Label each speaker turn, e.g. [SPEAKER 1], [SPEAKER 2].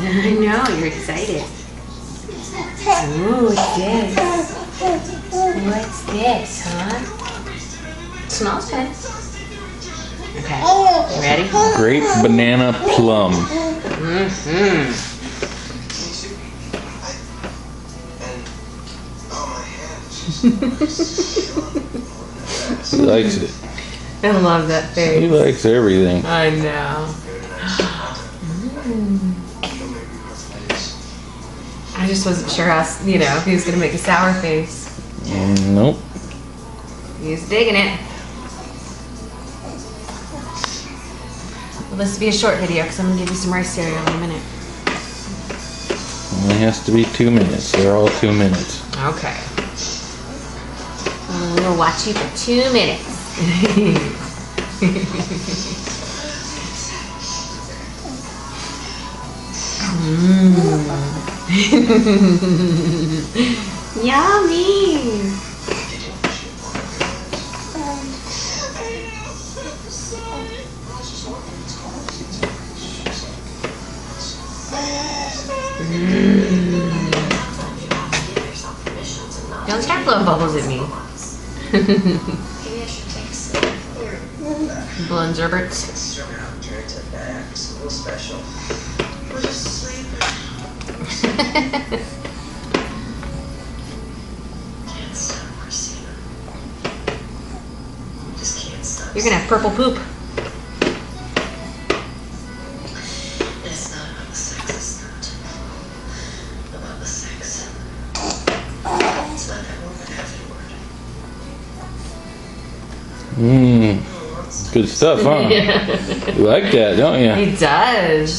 [SPEAKER 1] I know, you're excited. Ooh, what's this? What's this, huh? Smells good. Okay, you ready?
[SPEAKER 2] Grape banana plum.
[SPEAKER 1] Mm-hmm.
[SPEAKER 2] He likes it.
[SPEAKER 1] I love that
[SPEAKER 2] He
[SPEAKER 1] face.
[SPEAKER 2] likes everything.
[SPEAKER 1] I know. I just wasn't sure how, if he was going to make a sour face.
[SPEAKER 2] Nope.
[SPEAKER 1] He's digging it. Well, this will be a short video because I'm going to give you some rice cereal in a minute.
[SPEAKER 2] Only has to be 2 minutes. They're all 2 minutes.
[SPEAKER 1] Okay. We'll watch you for 2 minutes. Yummy. Don't start blowing bubbles at me. Blowing zerberts. You're gonna have purple poop.
[SPEAKER 3] It's not about the sex, it's not about the sex. It's not that woman afterward.
[SPEAKER 2] Good stuff, huh? You like that, don't you?
[SPEAKER 1] He does.